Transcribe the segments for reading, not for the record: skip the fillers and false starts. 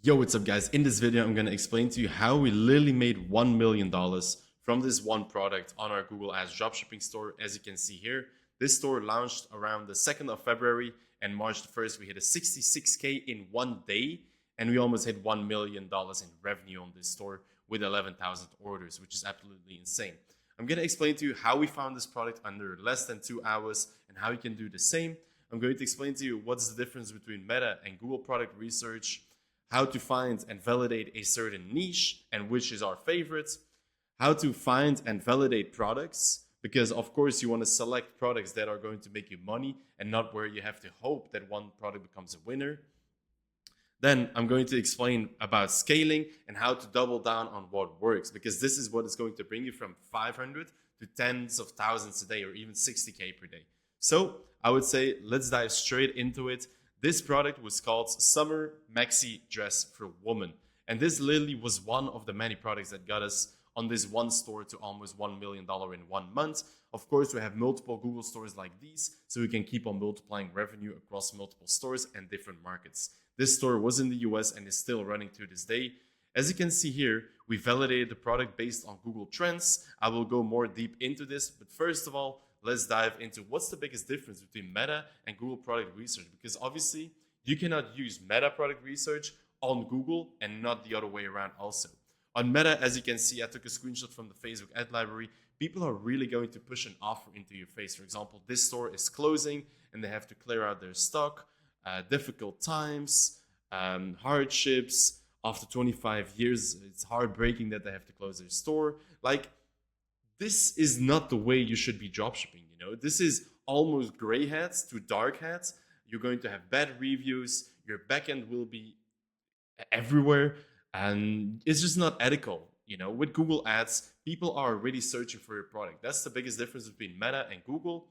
Yo, what's up guys? In this video, I'm going to explain to you how we literally made $1 million from this one product on our Google Ads Dropshipping store. As you can see here, this store launched around the 2nd of February, and March the 1st, we hit a 66K in one day, and we almost hit $1 million in revenue on this store with 11,000 orders, which is absolutely insane. I'm going to explain to you how we found this product under less than 2 hours and how you can do the same. I'm going to explain to you what's the difference between Meta and Google product research, how to find and validate a certain niche and which is our favorite, how to find and validate products, because of course you want to select products that are going to make you money and not where you have to hope that one product becomes a winner. Then I'm going to explain about scaling and how to double down on what works, because this is what is going to bring you from 500 to tens of thousands a day or even 60K per day. So I would say let's dive straight into it. This product was called Summer Maxi Dress for Women. And this literally was one of the many products that got us on this one store to almost $1 million in 1 month. Of course, we have multiple Google stores like these, so we can keep on multiplying revenue across multiple stores and different markets. This store was in the US and is still running to this day. As you can see here, we validated the product based on Google Trends. I will go more deep into this, but first of all, let's dive into what's the biggest difference between Meta and Google product research, because obviously you cannot use Meta product research on Google and not the other way around also. On Meta, as you can see, I took a screenshot from the Facebook ad library. People are really going to push an offer into your face. For example, this store is closing and they have to clear out their stock, difficult times, hardships. After 25 years, it's heartbreaking that they have to close their store. Like, this is not the way you should be dropshipping, you know? This is almost gray hats to dark hats. You're going to have bad reviews. Your backend will be everywhere. And it's just not ethical, you know? With Google Ads, people are already searching for your product. That's the biggest difference between Meta and Google.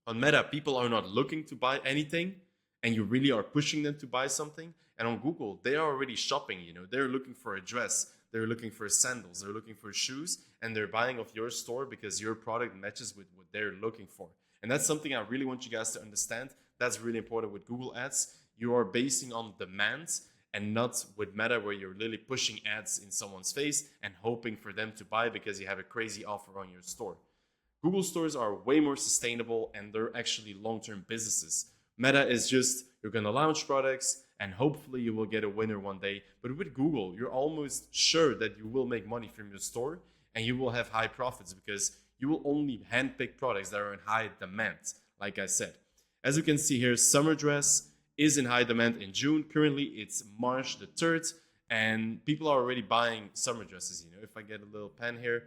On Meta, people are not looking to buy anything, and you really are pushing them to buy something. And on Google, they are already shopping, you know? They're looking for a dress. They're looking for sandals, they're looking for shoes, and they're buying off your store because your product matches with what they're looking for. And that's something I really want you guys to understand. That's really important with Google Ads. You are basing on demand and not with Meta, where you're literally pushing ads in someone's face and hoping for them to buy because you have a crazy offer on your store. Google stores are way more sustainable and they're actually long-term businesses. Meta is just, you're going to launch products and hopefully you will get a winner one day. But with Google, you're almost sure that you will make money from your store and you will have high profits because you will only handpick products that are in high demand, like I said. As you can see here, summer dress is in high demand in June. Currently, it's March the 3rd, and people are already buying summer dresses. You know, if I get a little pen here,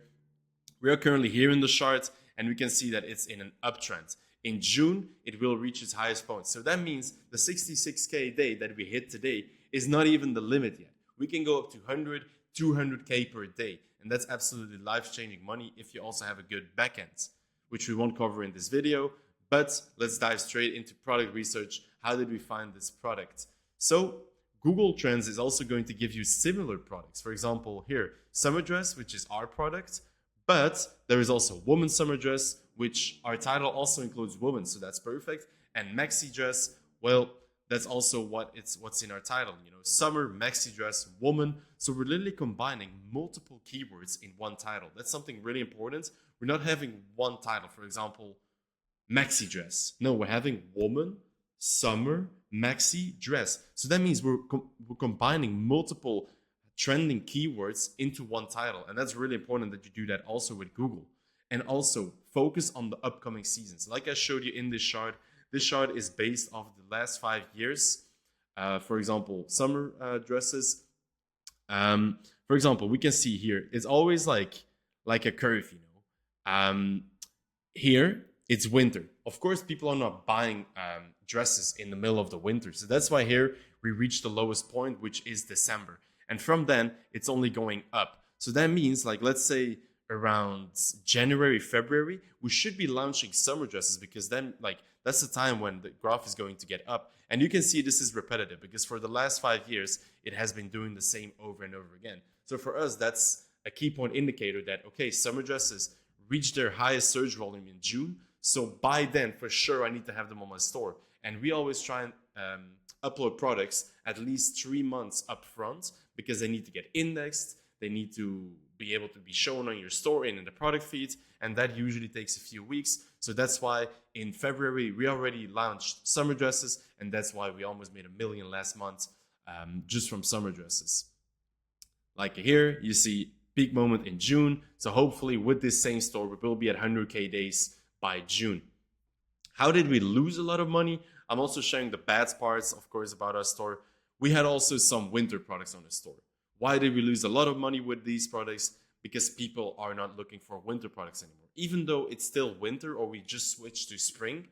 we are currently here in the chart, and we can see that it's in an uptrend. In June, it will reach its highest point. So that means the 66K day that we hit today is not even the limit yet. We can go up to 100, 200K per day. And that's absolutely life-changing money if you also have a good backend, which we won't cover in this video. But let's dive straight into product research. How did we find this product? So Google Trends is also going to give you similar products. For example, here, summer dress, which is our product. But there is also women's summer dress, which our title also includes women, so that's perfect. And maxi dress, well, that's also what's in our title, you know, summer, maxi dress, woman. So we're literally combining multiple keywords in one title. That's something really important. We're not having one title, for example, maxi dress. No, we're having woman, summer, maxi dress. So that means we're combining multiple trending keywords into one title. And that's really important that you do that also with Google. And also focus on the upcoming seasons. Like I showed you in this chart is based off the last 5 years. For example, summer dresses. For example, we can see here, it's always like a curve, you know. Here, it's winter. Of course, people are not buying dresses in the middle of the winter. So that's why here we reach the lowest point, which is December. And from then, it's only going up. So that means, like, let's say around January, February, we should be launching summer dresses, because then, like, that's the time when the graph is going to get up. And you can see this is repetitive because for the last 5 years, it has been doing the same over and over again. So for us, that's a key point indicator that, okay, summer dresses reach their highest search volume in June. So by then, for sure, I need to have them on my store. And we always try and upload products at least 3 months upfront because they need to get indexed. They need to be able to be shown on your store and in the product feed. And that usually takes a few weeks. So that's why in February, we already launched summer dresses. And that's why we almost made $1 million last month just from summer dresses. Like here, you see peak moment in June. So hopefully with this same store, we will be at 100K days by June. How did we lose a lot of money? I'm also sharing the bad parts, of course, about our store. We had also some winter products on the store. Why did we lose a lot of money with these products? Because people are not looking for winter products anymore. Even though it's still winter or we just switched to spring,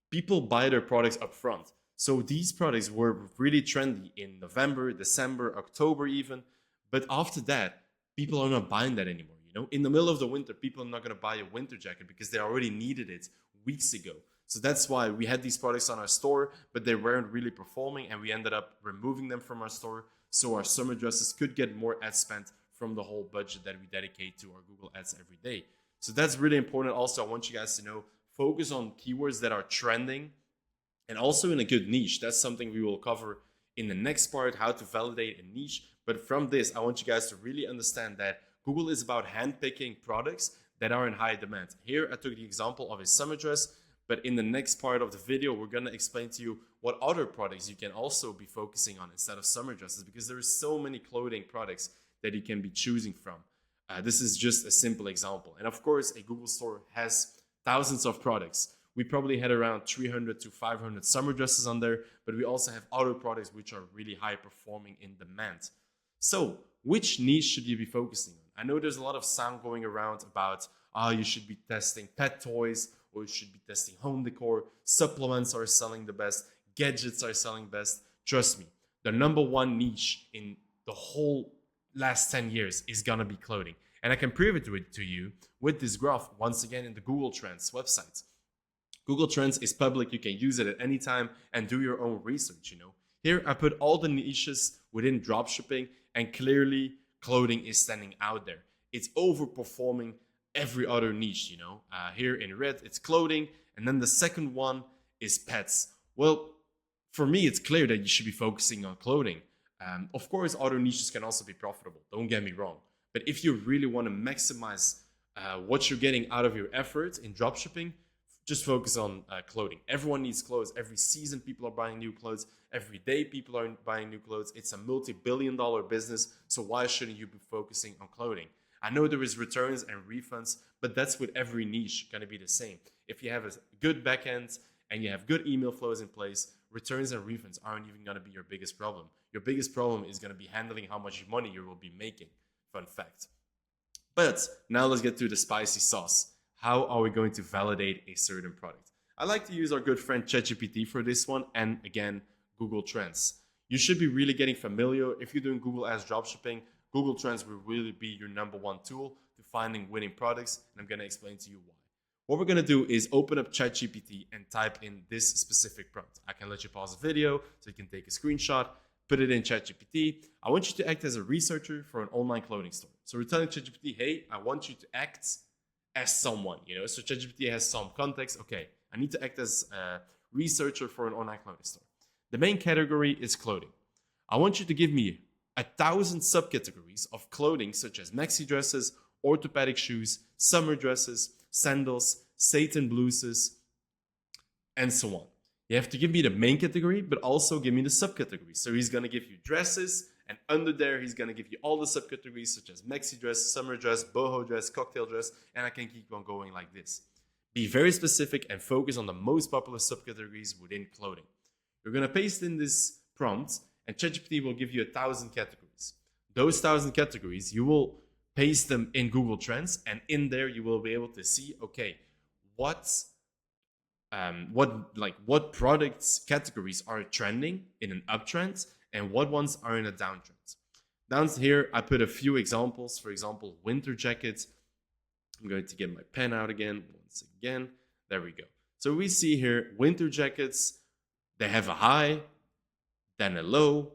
people buy their products up front. So these products were really trendy in November, December, October even. But after that, people are not buying that anymore. You know, in the middle of the winter, people are not going to buy a winter jacket because they already needed it weeks ago. So that's why we had these products on our store, but they weren't really performing, and we ended up removing them from our store so our summer dresses could get more ad spend from the whole budget that we dedicate to our Google Ads every day. So that's really important. Also, I want you guys to know, focus on keywords that are trending and also in a good niche. That's something we will cover in the next part, how to validate a niche. But from this, I want you guys to really understand that Google is about handpicking products that are in high demand. Here, I took the example of a summer dress, but in the next part of the video, we're going to explain to you what other products you can also be focusing on instead of summer dresses, because there are so many clothing products that you can be choosing from. This is just a simple example. And of course, a Google store has thousands of products. We probably had around 300 to 500 summer dresses on there, but we also have other products which are really high performing in demand. So which niche should you be focusing on? I know there's a lot of sound going around about, you should be testing pet toys, or you should be testing home decor. Supplements are selling the best. Gadgets are selling best. Trust me, the number one niche in the whole last 10 years is gonna be clothing. And I can prove it to you with this graph, once again, in the Google Trends website. Google Trends is public. You can use it at any time and do your own research, you know. Here, I put all the niches within dropshipping, and clearly clothing is standing out there. It's overperforming every other niche, you know. Here in red, it's clothing. And then the second one is pets. Well, for me, it's clear that you should be focusing on clothing. Of course, other niches can also be profitable. Don't get me wrong. But if you really want to maximize what you're getting out of your effort in dropshipping, just focus on clothing. Everyone needs clothes. Every season, people are buying new clothes. Every day, people are buying new clothes. It's a multi-billion-dollar business. So why shouldn't you be focusing on clothing? I know there is returns and refunds, but that's with every niche going to be the same. If you have a good backend and you have good email flows in place, returns and refunds aren't even going to be your biggest problem. Your biggest problem is going to be handling how much money you will be making. Fun fact. But now let's get to the spicy sauce. How are we going to validate a certain product? I like to use our good friend ChatGPT for this one, and again, Google Trends. You should be really getting familiar. If you're doing Google Ads Dropshipping, Google Trends will really be your number one tool to finding winning products, and I'm going to explain to you why. What we're going to do is open up ChatGPT and type in this specific prompt. I can let you pause the video so you can take a screenshot, put it in ChatGPT. I want you to act as a researcher for an online clothing store. So we're telling ChatGPT, hey, I want you to act as someone, you know. So ChatGPT has some context. Okay, I need to act as a researcher for an online clothing store. The main category is clothing. I want you to give me 1,000 subcategories of clothing, such as maxi dresses, orthopedic shoes, summer dresses, sandals, satin blouses, and so on. You have to give me the main category, but also give me the subcategories. So he's going to give you dresses, and under there, he's going to give you all the subcategories, such as maxi dress, summer dress, boho dress, cocktail dress, and I can keep on going like this. Be very specific and focus on the most popular subcategories within clothing. You're going to paste in this prompt, and ChatGPT will give you 1,000 categories. Those 1,000 categories, you will paste them in Google Trends, and in there you will be able to see, okay, what products categories are trending in an uptrend and what ones are in a downtrend. Down here, I put a few examples. For example, winter jackets. I'm going to get my pen out again. Once again, there we go. So we see here winter jackets. They have a high, then a low.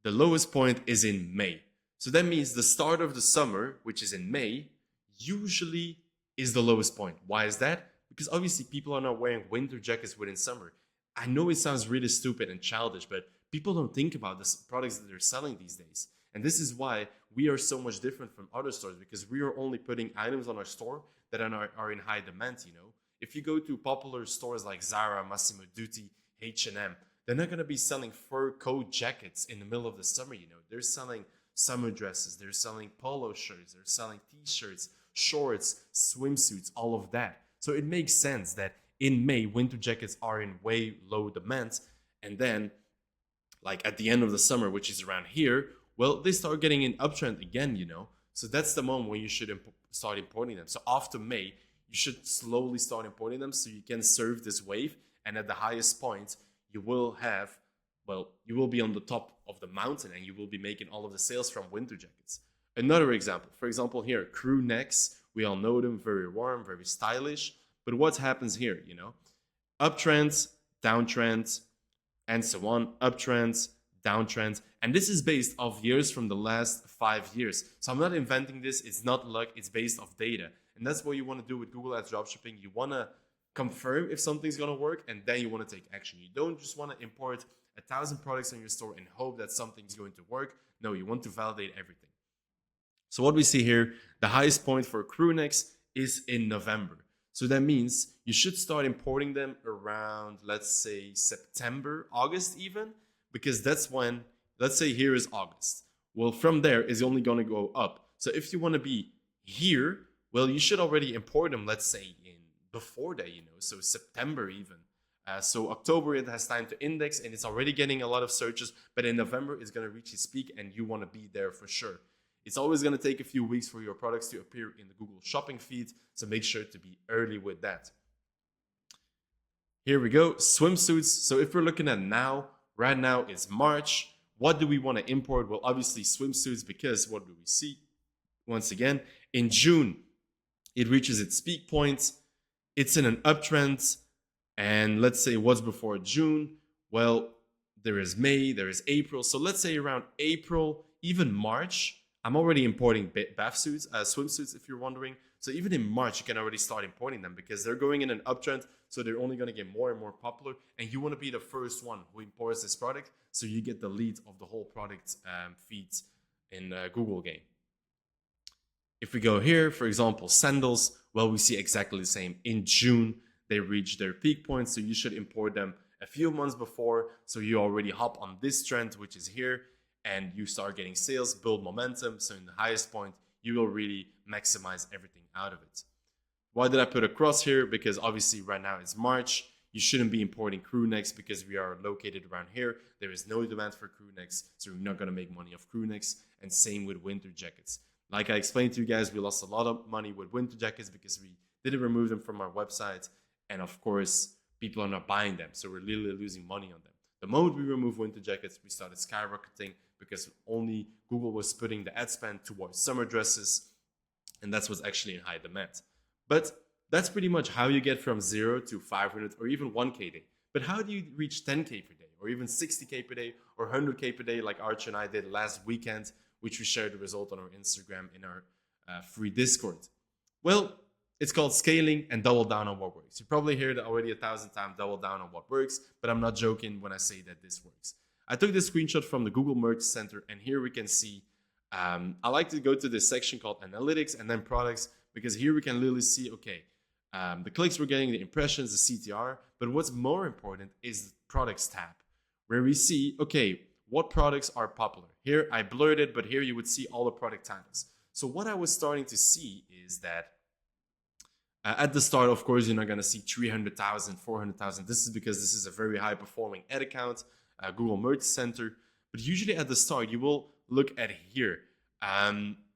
The lowest point is in May. So that means the start of the summer, which is in May, usually is the lowest point. Why is that? Because obviously people are not wearing winter jackets within summer. I know it sounds really stupid and childish, but people don't think about the products that they're selling these days. And this is why we are so much different from other stores, because we are only putting items on our store that are in high demand. If you go to popular stores like Zara, Massimo Dutti, H&M, they're not going to be selling fur coat jackets in the middle of the summer. They're selling summer dresses, they're selling polo shirts, they're selling t-shirts, shorts, swimsuits, all of that. So it makes sense that in May, winter jackets are in way low demand. And then, like at the end of the summer, which is around here, well, they start getting an uptrend again. So that's the moment when you should start importing them. So after May, you should slowly start importing them so you can surf this wave. And at the highest point, you will be on the top of the mountain and you will be making all of the sales from winter jackets. Another example, for example, here, crew necks. We all know them, very warm, very stylish. But what happens here, Uptrends, downtrends, and so on. Uptrends, downtrends. And this is based off years from the last 5 years. So I'm not inventing this. It's not luck. It's based off data. And that's what you want to do with Google Ads Dropshipping. You want to confirm if something's going to work, and then you want to take action. You don't just want to import 1,000 products on your store and hope that something's going to work. No, you want to validate everything. So what we see here, the highest point for crew necks is in November. So that means you should start importing them around, let's say, September, August even, because that's when, let's say here is August. Well, from there is only going to go up. So if you want to be here, well, you should already import them, let's say, before that, so September even. So October, it has time to index and it's already getting a lot of searches, but in November, it's going to reach its peak and you want to be there for sure. It's always going to take a few weeks for your products to appear in the Google shopping feed, so make sure to be early with that. Here we go, swimsuits. So if we're looking at now, right now it's March. What do we want to import? Well, obviously swimsuits, because what do we see? Once again, in June, it reaches its peak point. It's in an uptrend. And let's say what's before June? Well, there is May, there is April. So let's say around April, even March, I'm already importing swimsuits, if you're wondering. So even in March, you can already start importing them because they're going in an uptrend. So they're only going to get more and more popular. And you want to be the first one who imports this product, so you get the lead of the whole product feeds in Google game. If we go here, for example, sandals, well, we see exactly the same. In June, they reach their peak point, so you should import them a few months before, so you already hop on this trend, which is here, and you start getting sales, build momentum. So in the highest point, you will really maximize everything out of it. Why did I put a cross here? Because obviously right now it's March. You shouldn't be importing crew necks because we are located around here. There is no demand for crew necks, so we're not going to make money off crew necks. And same with winter jackets. Like I explained to you guys, we lost a lot of money with winter jackets because we didn't remove them from our website. And of course, people are not buying them. So we're literally losing money on them. The moment we removed winter jackets, we started skyrocketing because only Google was putting the ad spend towards summer dresses. And that's what's actually in high demand. But that's pretty much how you get from 0 to 500 or even 1K a day. But how do you reach 10K per day or even 60K per day or 100K per day like Archie and I did last weekend, which we shared the result on our Instagram in our free Discord? Well, it's called scaling and double down on what works. You probably heard it already 1,000 times, double down on what works, but I'm not joking when I say that this works. I took this screenshot from the Google Merch Center, and here we can see, I like to go to this section called analytics and then products, because here we can literally see, okay, the clicks we're getting, the impressions, the CTR, but what's more important is the products tab, where we see, okay, what products are popular. Here I blurred it, but here you would see all the product titles. So what I was starting to see is that at the start, of course, you're not going to see 300,000, 400,000. This is because this is a very high performing ad account, Google Merch Center. But usually at the start, you will look at here.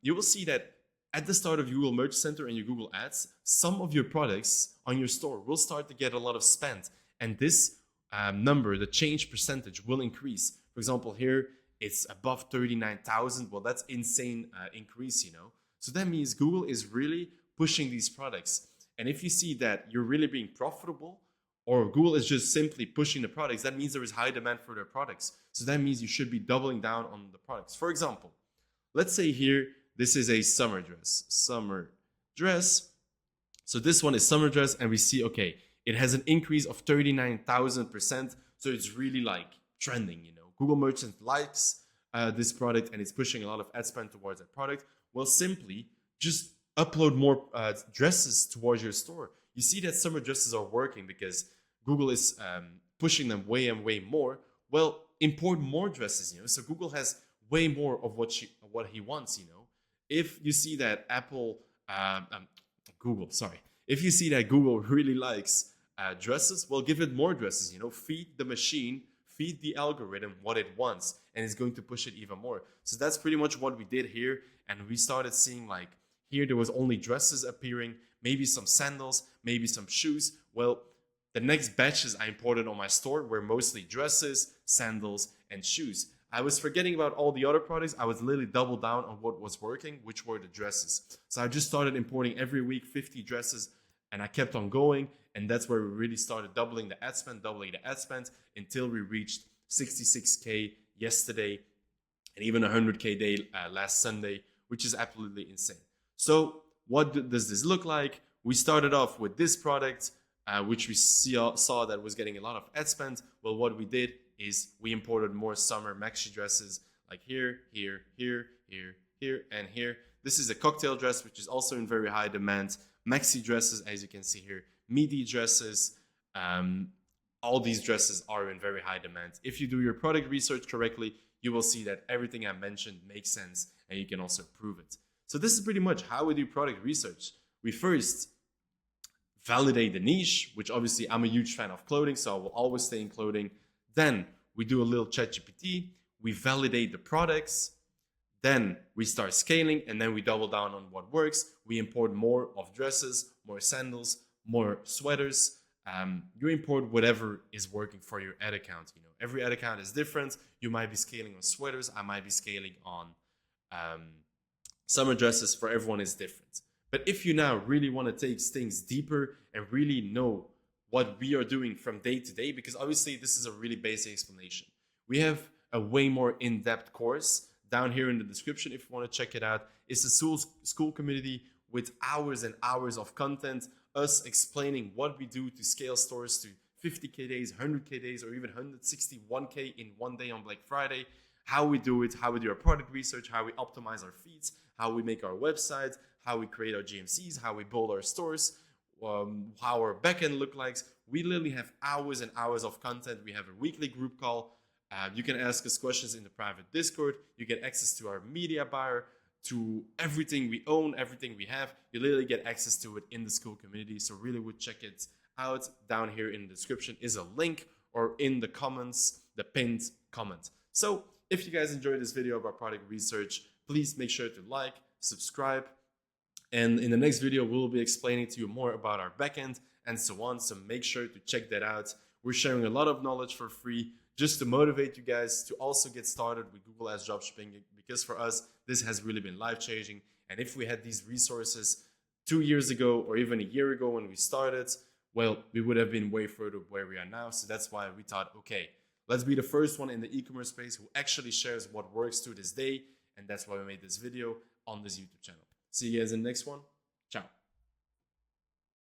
You will see that at the start of Google Merch Center and your Google Ads, some of your products on your store will start to get a lot of spend. And this number, the change percentage, will increase. For example, here it's above 39,000. Well, that's insane increase, So that means Google is really pushing these products. And if you see that you're really being profitable, or Google is just simply pushing the products, that means there is high demand for their products. So that means you should be doubling down on the products. For example, let's say here, this is a summer dress. So this one is summer dress, and we see, okay, it has an increase of 39,000%. So it's really like trending, Google merchant likes this product and it's pushing a lot of ad spend towards that product, well, simply just upload more dresses towards your store. You see that summer dresses are working because Google is pushing them way and way more. Well, import more dresses, so Google has way more of what he wants. If you see that if you see that Google really likes dresses, well, give it more dresses. Feed the machine, feed the algorithm what it wants, and it's going to push it even more. So that's pretty much what we did here, and we started seeing like here there was only dresses appearing, maybe some sandals, maybe some shoes. Well, the next batches I imported on my store were mostly dresses, sandals, and shoes. I was forgetting about all the other products. I was literally double down on what was working, which were the dresses. So I just started importing every week 50 dresses, and I kept on going. And that's where we really started doubling the ad spend until we reached 66K yesterday and even 100K day last Sunday, which is absolutely insane. So what does this look like? We started off with this product, which we saw that was getting a lot of ad spend. Well, what we did is we imported more summer maxi dresses like here, here, here, here, here, and here. This is a cocktail dress, which is also in very high demand. Maxi dresses, as you can see here, midi dresses, all these dresses are in very high demand. If you do your product research correctly, you will see that everything I mentioned makes sense and you can also prove it. So this is pretty much how we do product research. We first validate the niche, which obviously I'm a huge fan of clothing, so I will always stay in clothing. Then we do a little ChatGPT, we validate the products, then we start scaling, and then we double down on what works. We import more of dresses, more sandals, more sweaters. You import whatever is working for your ad account. Every ad account is different. You might be scaling on sweaters. I might be scaling on summer dresses. For everyone is different. But if you now really want to take things deeper and really know what we are doing from day to day, because obviously this is a really basic explanation. We have a way more in-depth course down here in the description if you want to check it out. It's a school community with hours and hours of content, us explaining what we do to scale stores to 50K days, 100K days, or even 161K in one day on Black Friday, how we do it, how we do our product research, how we optimize our feeds, how we make our websites, how we create our GMCs, how we build our stores, how our backend looks like. We literally have hours and hours of content. We have a weekly group call. You can ask us questions in the private Discord. You get access to our media buyer, to everything we own, everything we have. You literally get access to it in the school community. So really would check it out. Down here in the description is a link, or in the comments, the pinned comment. So if you guys enjoyed this video about product research, please make sure to like, subscribe. And in the next video, we'll be explaining to you more about our backend and so on. So make sure to check that out. We're sharing a lot of knowledge for free just to motivate you guys to also get started with Google Ads Dropshipping, because for us, this has really been life-changing. And if we had these resources 2 years ago or even a year ago when we started, well, we would have been way further where we are now. So that's why we thought, okay, let's be the first one in the e-commerce space who actually shares what works to this day. And that's why we made this video on this YouTube channel. See you guys in the next one. Ciao.